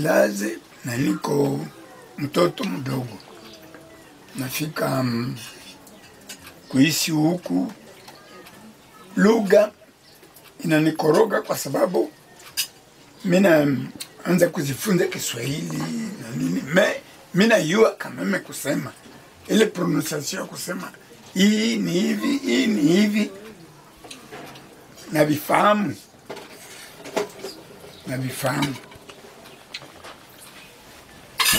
Laze na niko mtoto mdogo. Nafika kuishi huku, lugha inanikoroga kwa sababu mina anza kujifunza Kiswahili na nini. Mina yua kama kusema ile pronunciation kusema hii ni hivi, hii ni hivi, na vifahamu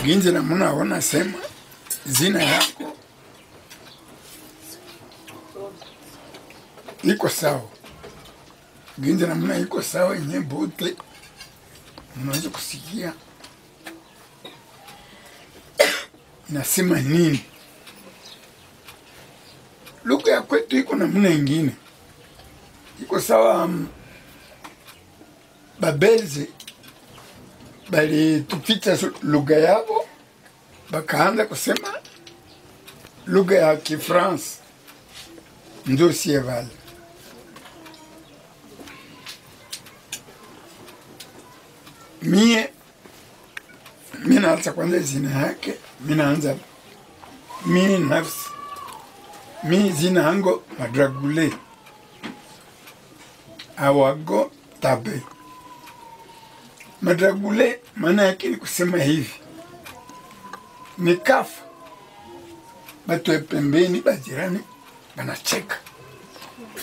ginze na muna wana sema zina yako iko sawa, ginze na muna iko sawa yenye bote unaweza kusikia inasema nini. Lugha ya kwetu iko na muna ingine iko sawa. Babelze bali tupita lugha yao bakaanza kusema lugha ya Kifransa ndio sievale. Mie naanza kwanza zina yake, minaanza mie nafsi, mie zina hango Madragule Awago Tabe. Madragule maana yake ni kusema hivi, nikafa batu pembeni bajirani banacheka.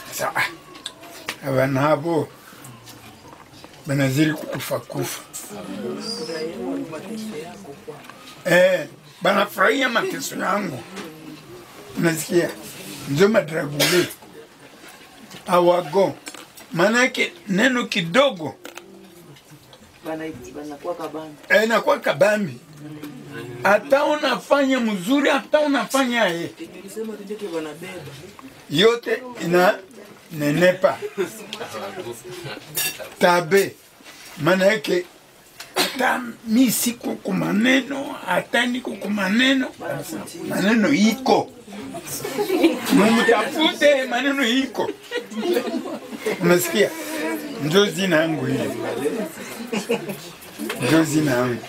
Sasa abana habo banaziri kufa. Banafurahia mateso yangu. Unasikia? Ndio Madragule Awago maana yake neno kidogo inakuwa kabambi. Hata unafanya mzuri, hata unafanya yote ina nenepa. Tabe maana yake hata mi siku kumaneno, hata niko kumaneno, maneno iko mumutafute, maneno iko. Unasikia? Ndio zina yangu hili, ndio zina yangu.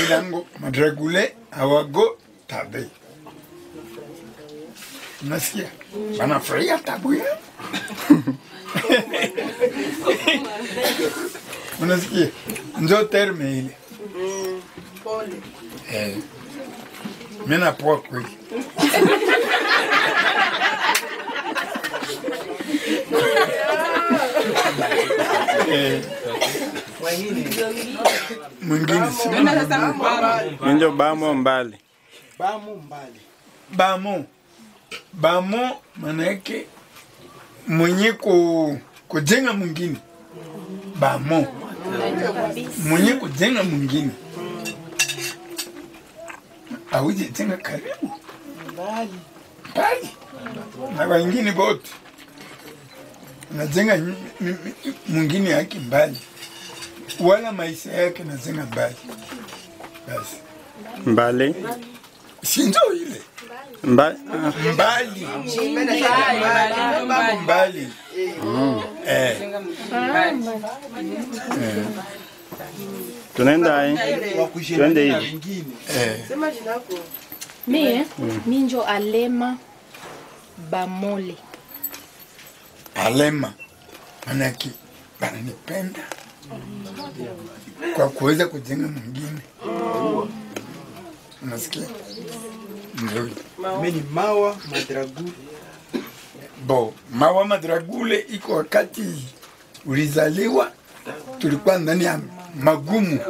Zina yangu Madragule Awago Tabe. Unasikia? Banafurahia tabu ya. Unasikia? Ndio terme ile. Pole. Mena poa kweli. Mwingine si ndio bamo mbali. Bamo maana yake mwenye kujenga mwingine. Bamo mwenye kujenga mwingine. Auje jenga karibu mbali na wengine bote, najenga mwingine yake mbali, wala maisha yake najenga mbali. Basi mbali sinzo ile mbali. Tunaenda twende hivi. Sema jina lako. Mimi Minjo Alema Bamole. Alema manaki bananipenda kwa kuweza kujenga mwingine. Unasikia? Ndio. Mimi ni Mawa Madragule. Mawa Madragule iko wakati ulizaliwa tulikuwa ndani ya magumu.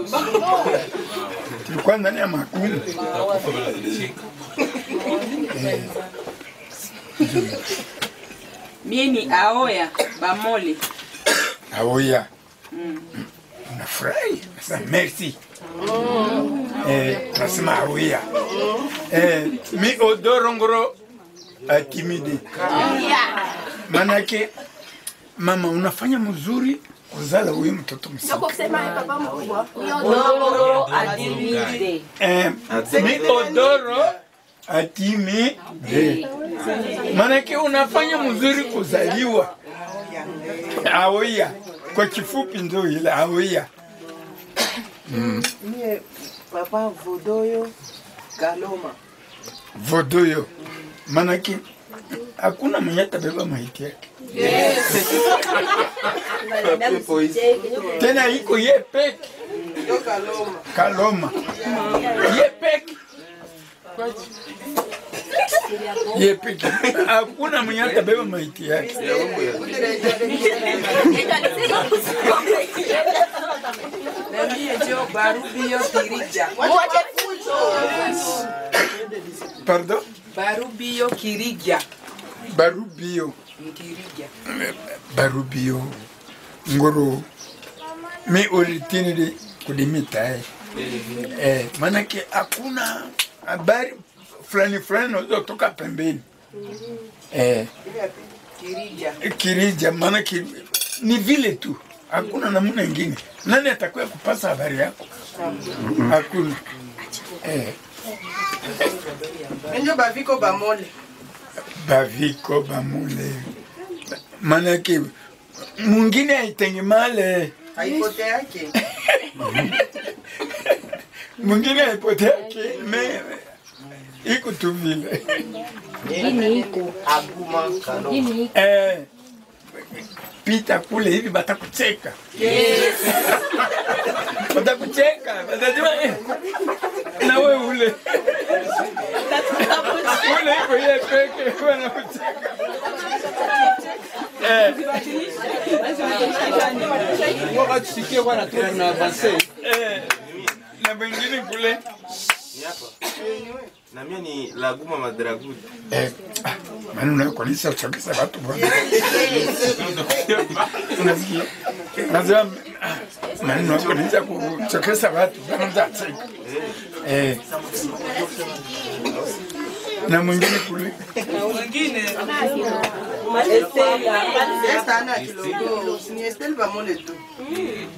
Mie ni Aoya Bamole. Aoya. Unafurahi? Sasa merci. Nasema Aoya. Mi odorongoro atimide. Manake mama unafanya mzuri kuzala huyu mtoto msika. Soko kusema papa mkubwa. Odoro atimide. Mi odoro atimide. Manake unafanya mzuri kuzaliwa. Aoya. Kwa kifupi ndio ile Aoya. Mie papa Vodoyo Kaloma. Vodoyo. Manake hakuna mwenye atabeba maiti yake. Yes. Tena iko ye peke. Ndio Kaloma. Kaloma. Ye peke. Ye peke. Hakuna mwenye atabeba maiti yake. Na mie jo Barubio Kirija. Pardon? Barubio Kirija. Barubio. Kirija. Barubio. Ngoro. Mi oritinili kudimita manake hakuna habari fulani unazotoka pembeni. Kirija manake ni vile tu. Hakuna namna nyingine. Nani atakuwa kupasa habari yako? Hakuna. Ndio Baviko Bamole. Baviko Bamole. Manake mwingine haitengemale. Haipote yake. Mwingine haipote yake. Iko tu vile. Gini iko. Aguma Kaloma. Gini iko. Pita kule hivi batakucheka. Yes. Batakucheka. Batajua na wewe ule. Ule iko ye peke wanakucheka. Wakati sikia wana tuna avance. Na wengine kule. Na mimi ni Laguma Madragud. Manu na kanisa chakisa watu bwana. Unasikia? Nasema manu na kanisa kuchakisa watu wanaanza cheka. Na mwingine kule. Na mwingine Sana kilogo. Ni Estelle Bamole tu.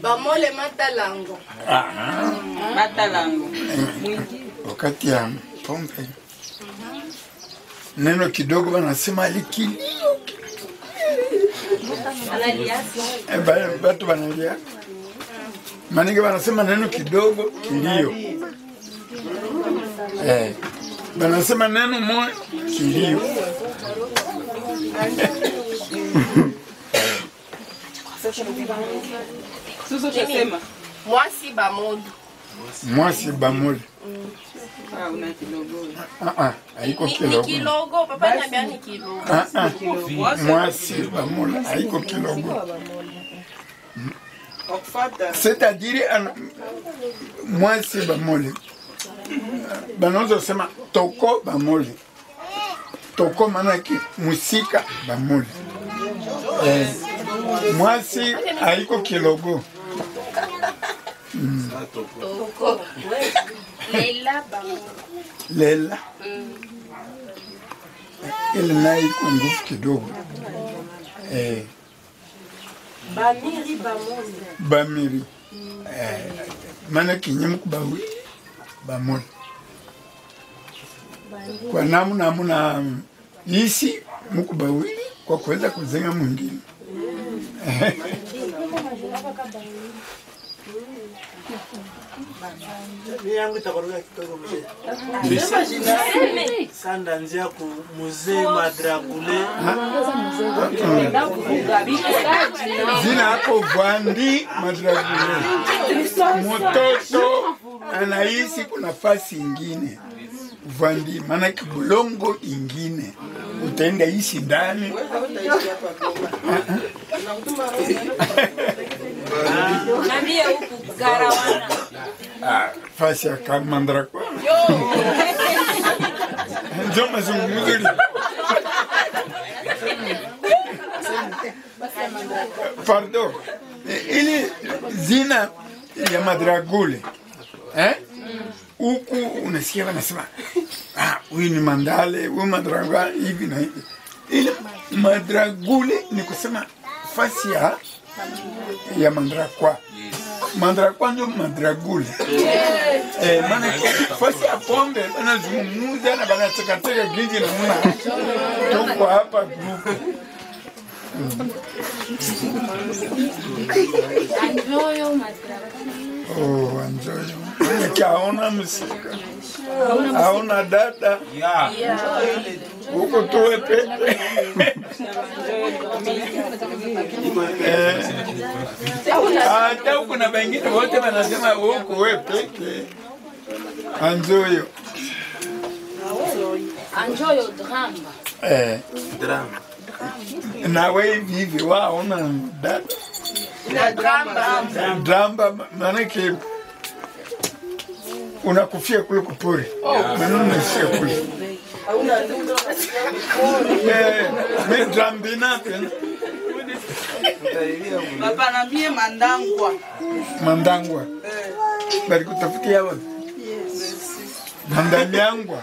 Bamole Matalango. Matalango. Wakati ya pombe. Neno kidogo wanasema alikilio. Watu wanalia. Manike wanasema neno kidogo kilio. Wanasema neno moja kilio. Suso chasema. Mwasi Bamodo. Mwasi Bamole. Una kilogo. Haiko Ni kilogo. kilogo, papa niambia ni kilogo. Mwasi Bamole, haiko kilogo. C'est-à-dire Mwasi Bamole. Banozo sema toko Bamole. Toko manaki musika Bamole. Mwasi haiko kilogo. Toko. Lela Bamodo. Lela. Ile nayo iko nguvu kidogo. Bamiri Bamole. Bamiri. Maana kinyemu kubawi Bamole. Kwa namna isi mukubawili kwa kuweza kuzenga mwingine. Mimi yangu itakurudia kidogo mzee. Sanda nzia ku mzee Madragule. Zina hapo Vandi Madragule. Mtoto anaishi kuna nafasi ingine. Vandi maana kibulongo ingine. Utaenda ishi ndani. Nambia huku Garawana. Fasi ya Kamandra kwa. Ndio mazungumzo. Pardon. Ili zina ya Madragule. Huku unasikia wanasema huyu ni Mandale, huyu Madragwa hivi na hivi. Ile Madragule ni kusema fasi ya Mandrakwa. Mandrakwa ndio Madragule. Maana fasi ya pombe wanazungumza na wanachekateka gingi na muna. Tuko hapa grupu. Oh, Anjoyo. Nikaona msika. Hauna dada. Huko tuwe peke. Hata huko na wengine wote wanasema huko wewe peke. Anjoyo. Anjoyo drama. Drama. Na wewe hivi waona dada. Na drama. Drama manake unakufia kule kupori. Maneno unafia kule. Me drambina tena. Papa na mie mandangwa. Mandangwa. Bali kutafutia wapi? Mandanyangwa.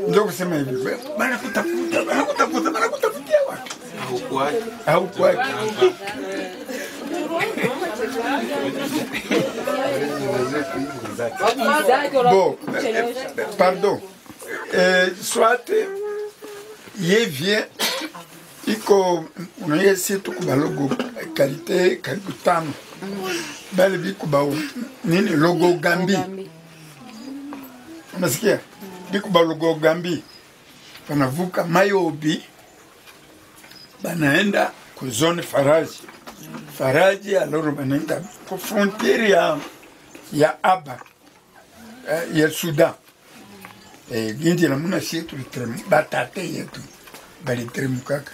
Ndio kusema hivi. Bana kutafuta kutafutia wapi? Haukwaki. Bon, pardon. Soit ye vient iko unayesi tukubalogo kalite karibu tano. Bali bikubao nini logo Gambi. Unasikia? Bikubalogo Gambi. Panavuka Mayobi. Banaenda ku zone Faraji. Faraji aloro banaenda ku frontiere ya Aba ya Sudan. Gindi na muna shetu litremu batate yetu balitremu kaka.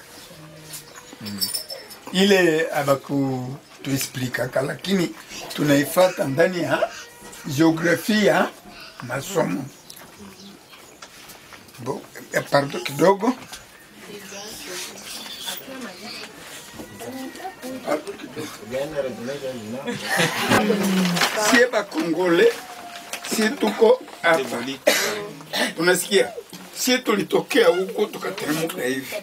Ile abaku tuexplica lakini tunaifata ndani ya geografia masomo. Bo, pardon kidogo. Sieba Kongole, si tuko hapa. Unasikia? Si tulitokea huko tukateremka hivi.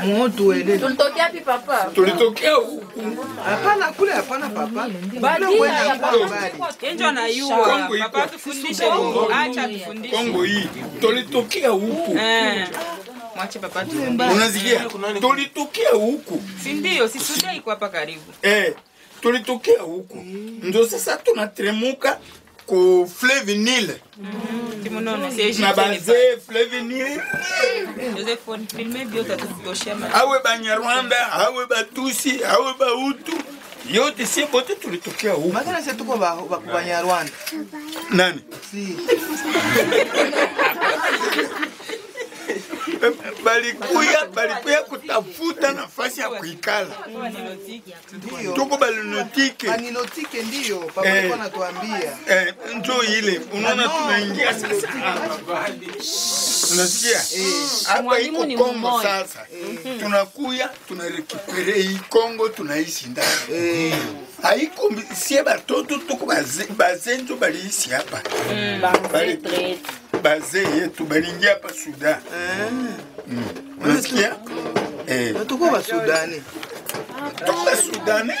Mtu wele. Tulitokea wapi papa? Tulitokea huko. Hapana kule hapana papa. Enjo na yua. Papa tufundishe huko. Acha tufundishe. Kongo hii. Tulitokea huko. Mwache papa tufundishe. Unasikia? Tulitokea huko. Si ndio, si Sudan iko hapa karibu. Tulitokea huko. Ndio sasa tunateremuka ku Fleuve Nil. Timonono, si Egypte. Na baze Fleuve Nil. Joseph filme bio tatutoshia mali. Awe Banyarwanda, awe Batusi, awe Bahutu. Yote si bote tulitokea huko. Makana sisi tuko ba Banyarwanda. Nani? Si. Balikuya kutafuta nafasi ya kuikala. Tuko balinotike. Balinotike ndio papa alikuwa anatuambia. Njoo ile unaona tunaingia sasa. Unasikia? Hapa iko Kongo sasa. Tunakuya tunarekipere hii Kongo tunaishi ndani. Haiko sie batoto tuko bazenjo baliishi hapa. Baze yetu balingia hapa Sudan. Unasikia? Tuko ba Sudani. Tuko ba Sudani,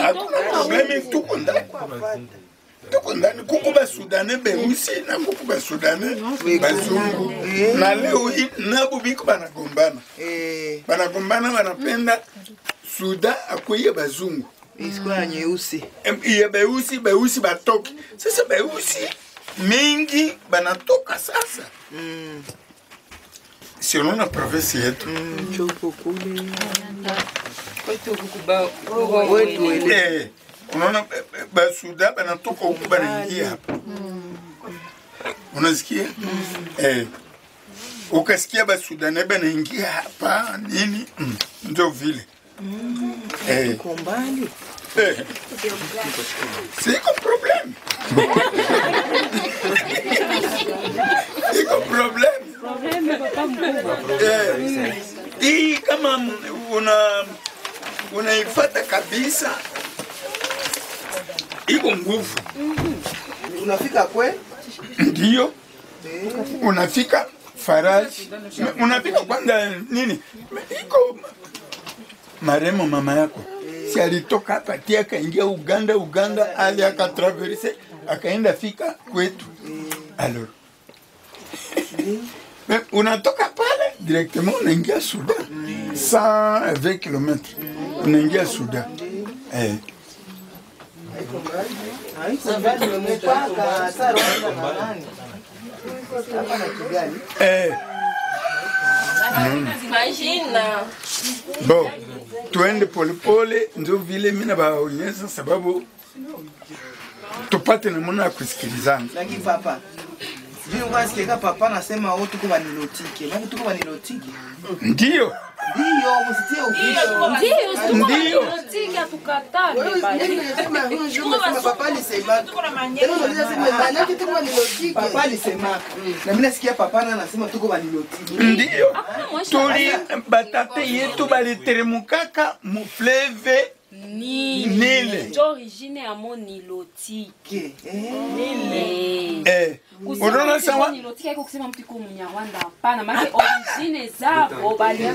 hakuna problemi tuko ndani. Tuko ndani kuko ba Sudani beusi na kuko ba Sudani bazungu. Na leo hii nabo biko banagombana. Banagombana wanapenda Sudan akuye bazungu. Isikwa nyeusi. Iya beusi batoki. Sasa beusi mingi banatoka sasa. Si unaona province yetu. Chopo kule. Kwetu kukubao. Wetu ile. Unaona basuda banatoka huko banaingia hapa. Unasikia? Ukasikia basuda na banaingia hapa nini? Ndio vile. Kombali. Siko problem. Siko problem. Hii kama unaifata kabisa iko nguvu. Unafika kwe? Ndio. Unafika Faraji. Unafika kwanza nini? Iko maremo mama yako. Si alitoka hapa tia akaingia Uganda ali akatraverse akaenda fika kwetu. Alors. Unatoka pale directement unaingia Sudan. 120 km. Unaingia Sudan. Bon, tuende polepole ndio vile mimi nabaonyesha sababu tupate namna ya kusikilizana. Lakini papa, sijui unasikia papa anasema wao tuko banilotike. Maana tuko banilotike. Ndio. Ndio lotike atukatane bali. Papa alisema. Papa alisema. Na mimi nasikia papa anasema tuko banilotike. Ndio. Tuli batate yetu baliteremukaka mu fleuve Nile. Origine ya monilotike. Unaona sawa? Nilotike iko kusema mtu kwa Mnyarwanda hapana, maana origine zao bali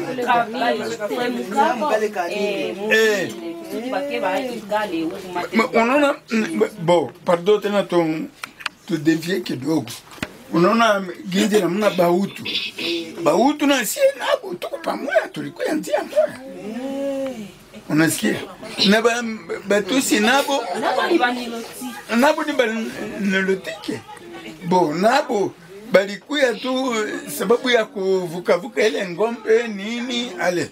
unaona bo pardon tena tu devie kidogo. Unaona ginje na mna Bautu na sie nabo tuko pamoja tulikuwa ndia moja. Unasikia? Na batusi nabo ni banilotike. Bo nabo balikuya tu sababu ya kuvuka ile ngombe nini ale.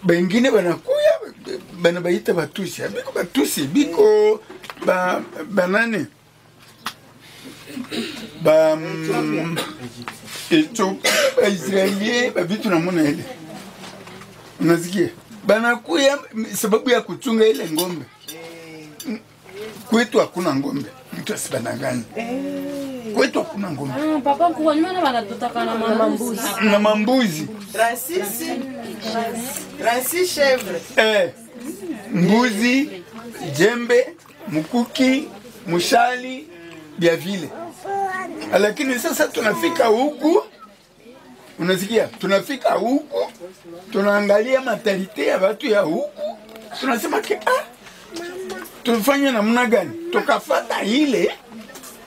Bengine banakuya banabaita batusi biko banane eto Israeli babitu na mona ile. Unasikia? Banakuya sababu ya kuchunga ile ngombe. Kwetu hakuna ngombe. Mtu asibanangani. Kwetu hakuna ngombe. Papa kwa nyuma wanatutaka na mambuzi. Na mambuzi. 36 chèvres. Mbuzi, jembe, mkuki, mushali, bia vile. Lakini sasa tunafika huku. Unasikia? Tunafika huku. Tunaangalia matalite ya watu ya huku. Tunasema tufanye namna gani? Tukafata ile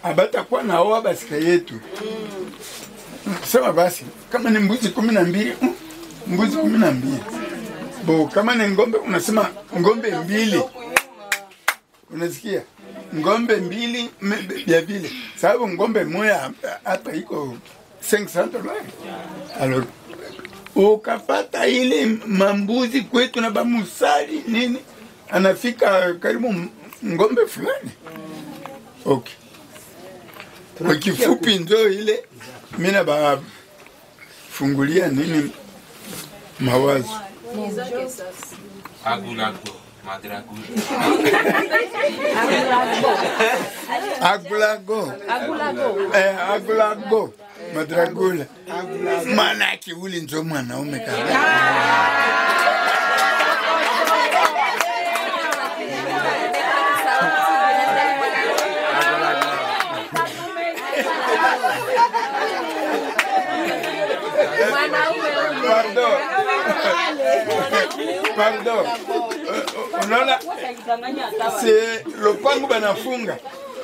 abata kwa naoa basika yetu. Sema basi kama ni mbuzi 12, mbuzi 12. Bo kama ni ngombe unasema ngombe 2. Unasikia? Ngombe 2 ya vile. Sababu ngombe moja hapa iko $500. Alors ukapata ile mambuzi kwetu na bamusali nini anafika karibu ngombe fulani. Okay. Kwa kifupi ndio ile mimi na fungulia nini mawazo. Agulago, madragula. Agulago. Madragula. Maana kiuli ndio mwanaume kama. Pardon. Unaona? C'est lopango banafunga.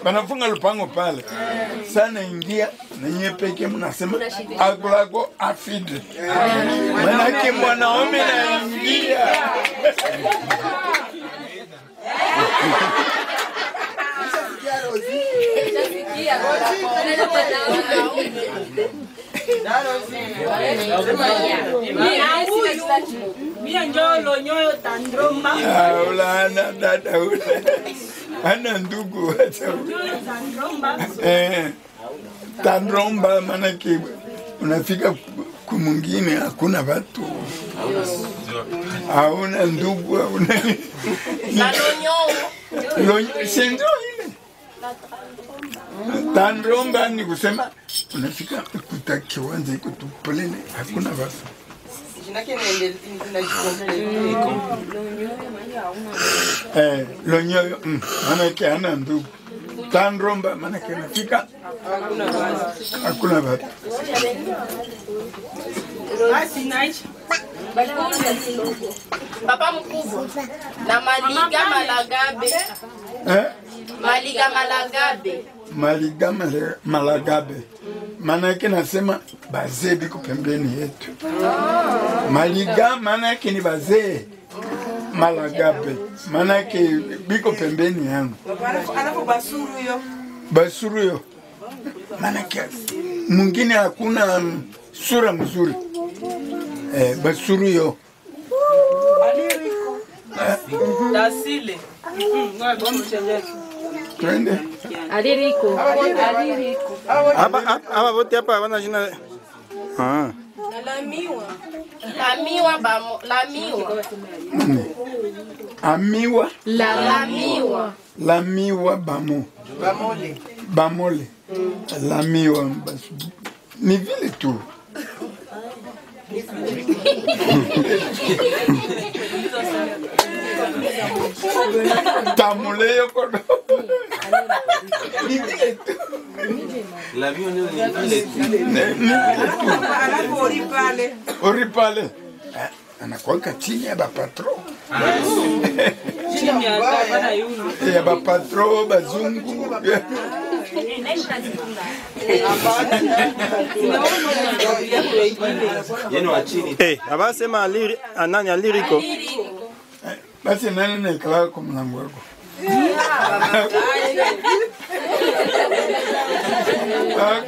Banafunga lopango pale. Sana ingia na nyepeke mnasema agulago afid. Manake mwanaume na ingia. Ulana dada ule. Ana ndugu Tandromba manake unafika kumwingine hakuna watu. Hauna ndugu, hauna. Sendo ile. Tandromba ni kusema unafika kuta kiwanja iko tu poleni hakuna watu. Lonyoyo manake hana ndugu. Tandromba manake nafika hakuna watu. Papa mkubwa na Maliga Malagabe. Maliga Malagabe. Maliga Malagabe. Maana yake nasema bazee biko pembeni yetu. Maliga maana yake ni bazee. Malagabe maana yake biko pembeni yangu. Alafu basuru yo. Basuru yo. Maana yake mwingine hakuna sura mzuri. Basuru yo. Dasile. Twende. Aliriko. Hapa wote hapa wana jina. Lamiwa bamo, lamiwa. Amiwa. Lamiwa. Lamiwa bamo. Bamole. Bamole. Lamiwa basu. Ni vile tu. Tamule yo kodo. Ni vile tu. La vie on est Alafu oripale. Oripale. Anakuweka chini ya bapatro. Chini ya gaba yuno. Ya bapatro bazungu. yenu wa chini. Abasema anani aliriko. Basi nani naikala kwa mlango wako?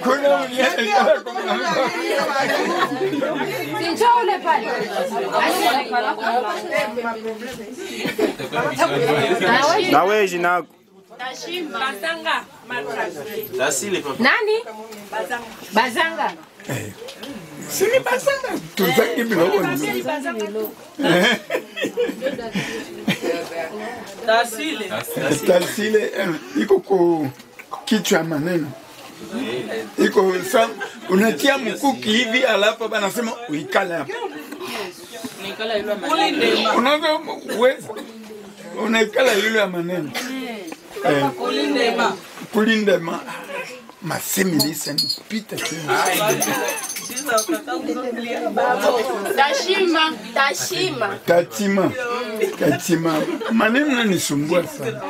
Kuna mwenye kala kwa mlango wako. Sinchole pale. Na wewe jina yako. Bazanga. Dasile papa. Nani? Bazanga. Sini basanga. Tuzaki biloko ni. Dasile. Tasile iko kwa kichwa maneno. Iko sam unatia mkuki hivi alafu banasema uikale hapa. Nikala yule maneno. Unaweza uweza. Unaikala yule maneno. Kulindema. Kulindema. Masemi listen pita tena. Tashima, tashima. Katima. Katima. Maneno yananisumbua sana.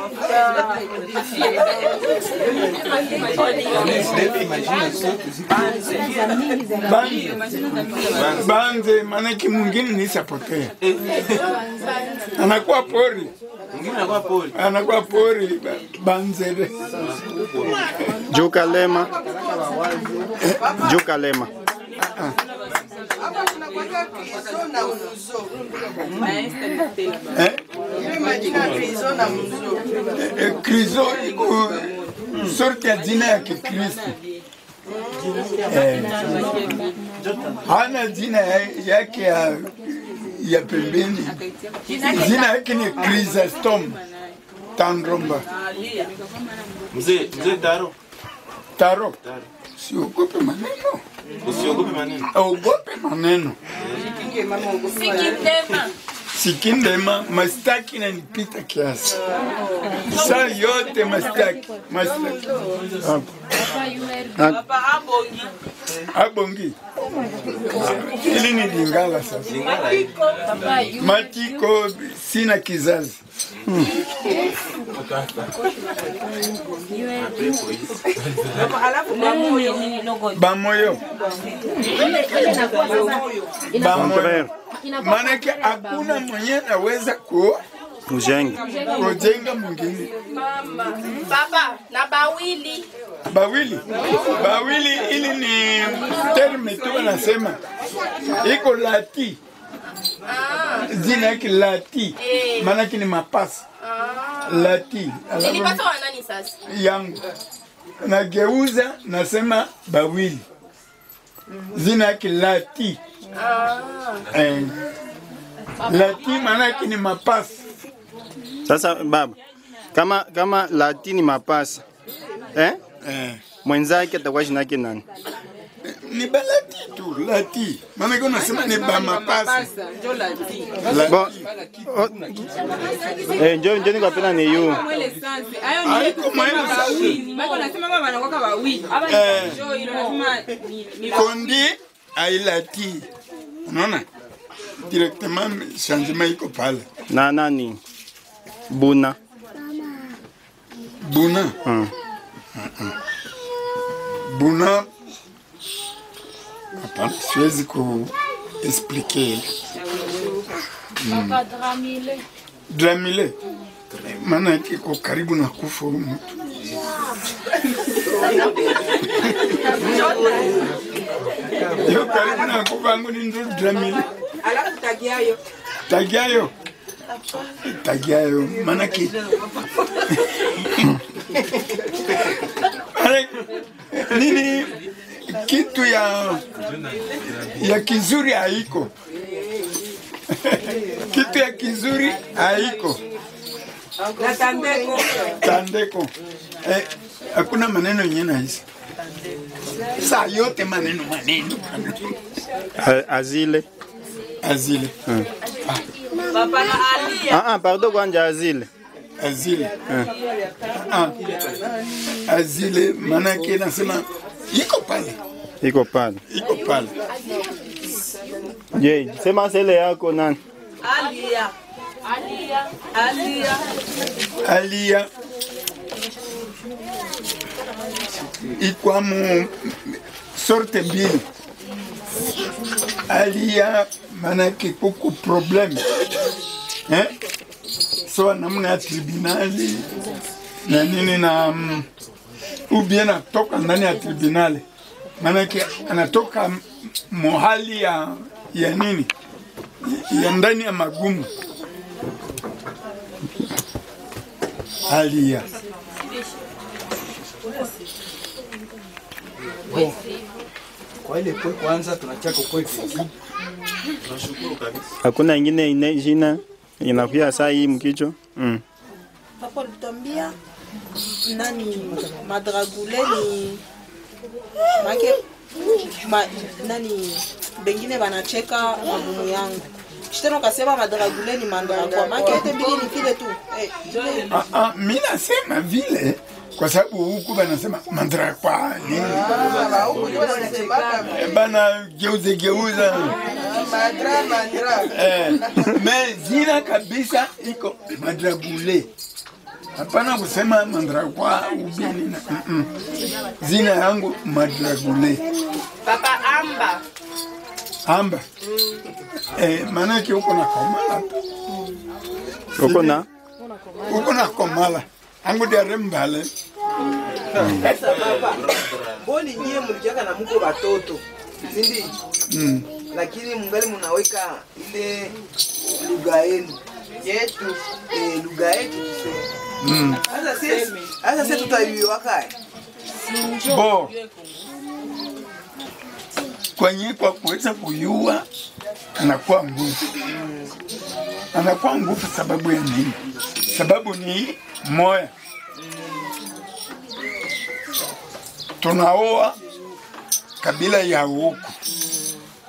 Banze manake mwingine nisapotea. Anakuwa pori. Mwingine anakuwa pori. Anakuwa pori banzere. Jukalema. Jukalema. Hapa tunakwenda Kristo na Muzo. Ile majina ya Kristo na Muzo. Kristo iko sorti ya jina ya Kikristo. Hana jina yake ya pembeni. Jina yake ni Chrysostom Tandromba. Mzee Taro. Taro. Siogope maneno. Usiogope maneno. Ogope maneno. Sikindema. Sikindema mastaki na nipita kiasi. Saa yote mastaki. Papa abongi. Abongi. Ili ni Lingala sasa. Matiko sina kizazi. Alafu bamoyo. Bamoyo. Bamoyo. Manake hakuna mwenye anaweza kujenga mwingine. Baba, na bawili. Bawili ili ni terme tu wanasema. Iko lati. Jina yake lati. Manake ni mapasi. Lati. Nilipata wa nani sasa? Yangu. Nageuza nasema bawili. Jina yake lati. Lati manake ni mapasi. Sasa baba, kama lati ni mapasi. Mwenzake atakuwa jina yake nani? Ni balati tu, lati. Manake unasema ni ba mapasi. Njo lati. Bon. Njoo niko pena ni yu. Mwele sansi. Ayo ni mwele sansi. Bako nasema mama anakuwa bawili. Njo ile nasema ni Kondi ailati. Unaona? Directement changement iko pale. Na nani? Buna. Buna. Buna hapana, siwezi kuexplike. Papa Dramile. Dramile maana yake iko karibu na kufa huyu mtu. Yo karibu na kufa yangu ni ndo Dramile. Alafu tagiayo. Tagiayo maana yake nini kitu ya kizuri haiko. Kitu ya kizuri haiko. Na tandeko. Tandeko. Hakuna maneno yenyewe na hizi. Saa yote maneno. Azile. Papa na Alia. Pardon kwanja Azile. Azile maana yake nasema iko pale. Je, sema sele yako nani? Alia. Ikwamu sorte mbili. Alia maana yake kuko problem. So namna ya tribunali na nini na ubia natoka ndani ya tribunali. Maana yake anatoka mohali ya nini? Ya ndani ya magumu. Alia. Kwa ile kwa kwanza tunachaka kwa hivi. Tunashukuru kabisa. Hakuna ingine jina inakuya saa hii mkicho? Hapo litambia nani madragule ni make nani bengine wanacheka magumu yangu. Kitendo kasema madragule ni mandragwa. Make yote mbili ni vile tu. Mimi nasema vile kwa sababu huku banasema mandragwa nini? Bana geuza. Me zina kabisa iko madragule. Hapana kusema mandragwa ubini na zina yangu madragule. Papa Amba. Maana yake uko na komala. Uko na komala. Angu dia rembale. Sasa baba. Boni nyie mlijaka na mko watoto. Sindi? Lakini mungali munaweka ile lugha yenu. Yetu lugha yetu tuseme. Sasa sisi tutaiwa kai. Bo. Kwa kuweza kuyua anakuwa nguvu sababu ya nini? Sababu ni moya. Tunaoa kabila ya huku.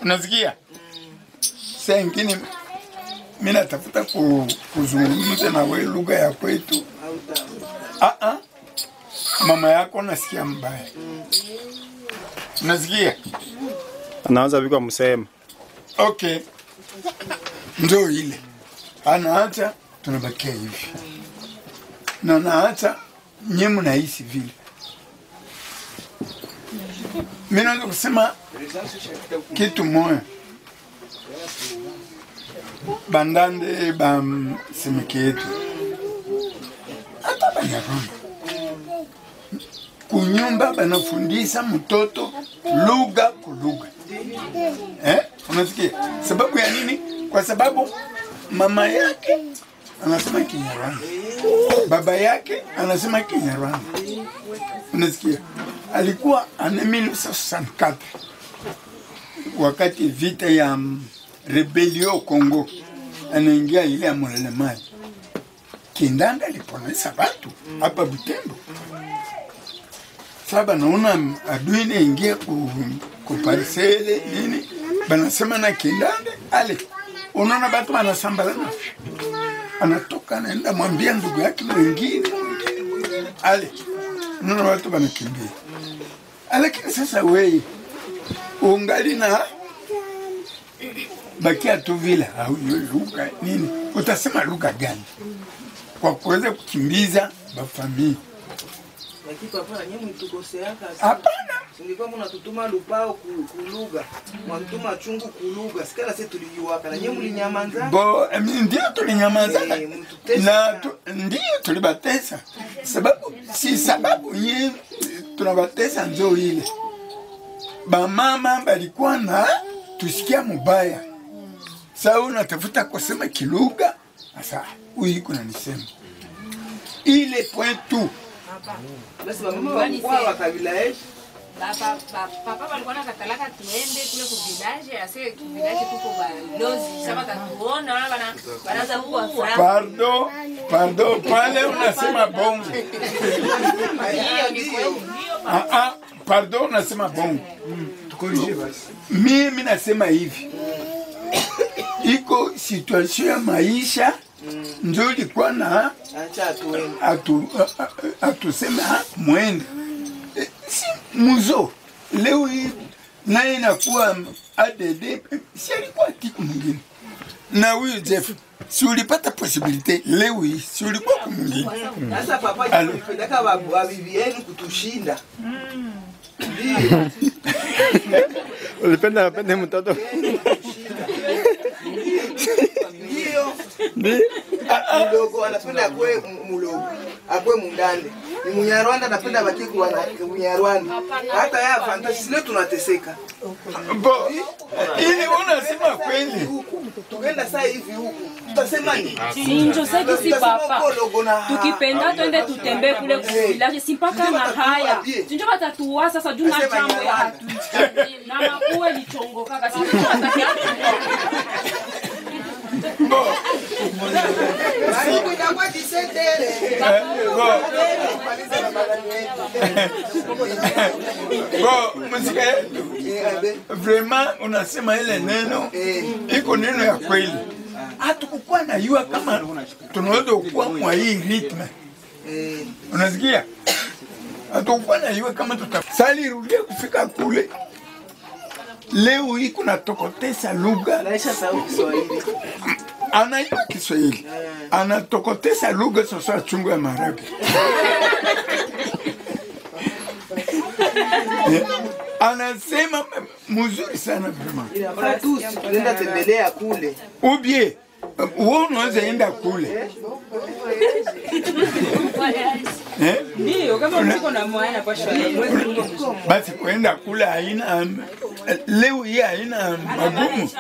Unasikia? Sasa ingine mimi natafuta kuzungumza na wewe lugha ya kwetu. Mama yako nasikia mbaya. Unasikia? Anaanza vikwa msema. Okay. Ndio ile. Anaacha tunabakia hivi. Na naacha nyinyi mnaishi vile. Mimi naweza kusema kitu moja. Bandande semeke yetu. Hata Banyarwanda. Kunyumba banafundisha mtoto lugha kwa lugha. Unasikia? Sababu ya nini? Kwa sababu mama yake anasema Kinyarwanda. Baba yake anasema Kinyarwanda. Unasikia? Alikuwa ana 1964 wakati vita ya rebellion Kongo anaingia ile ya Mulele. Kindanda aliponesa watu hapa Butembo. Saba naona adui inaingia ku parcele nini banasema na Kindanda ale unaona watu wanasambalana. Anatoka anaenda mwambia ndugu yake na wengine ale unaona watu wanakimbia. Lakini sasa wewe ungali na bakia tu vile au lugha nini? Utasema lugha gani kwa kuweza kukimbiza bafamili? Lakini papa nyinyi mtukoseaka. Hapana. Singekuwa mnatutuma lupao kuluga. Mwatuma chungu kuluga. Sikala sisi tulijuaka na nyinyi mlinyamaza. Bo, ndio tulinyamaza. Na ndio tulibatesa. Sababu yeye tunabatesa ndio ile. Ba mama balikuwa na tusikia mubaya. Sasa unatafuta kusema kilugha. Sasa huyu kuna nisema. Ile point tu. Basi mama walikuwa wa kabila yetu. Papa walikuwa na katalaka tuende kule ku village, ase ku village tuko ba lozi, sema katuona banaanza huko afra. Pardon, pale unasema bongo. Pardon, unasema bongo. Tukorije basi. Mimi nasema hivi. Iko situation ya maisha ndio ilikuwa na atusema mwende si muzo leo hii naye inakuwa ADD si alikuwa tiku mwingine na huyu Jeff si ulipata possibility leo hii si ulikuwa kwa mwingine. Sasa papa alipendaka wabibi yenu kutushinda. Ndio. Ulipenda mtoto. Ndio. Mdogo anapenda akwe mulogo, akwe mundande. Ni Munyarwanda anapenda baki kuwa na Munyarwanda. Hata ya fantasy leo tunateseka. Bo, ili unasema kweli. Tuenda saa hivi huku. Tutasema nini? Sinjo sasa si papa. Tukipenda twende tutembee kule kwa village si mpaka na haya. Sinjo batatuwa sasa juu na jambo ya hatu. Na makuwe lichongo kaka sinjo batakia. Bo. Bo, muzika yetu. Vraiment unasema ile neno iko neno ya kweli. Hatukukuwa na yua kama tunaweza kuwa mwa hii ritme. Unasikia? Hatukukuwa na yua kama tutasali rudia kufika kule. Leo hii kuna tokotesa lugha. Naisha sawa Kiswahili. Anajua Kiswahili. Anatokotesa lugha sasa chungu ya Maharagwe. Anasema mzuri sana vraiment. Fratusi tunaenda tembelea kule. Ubie wewe unaweza enda kule. Ndio kama mtiko na mwana kwa shule. Basi kwenda kule haina leo hii haina magumu.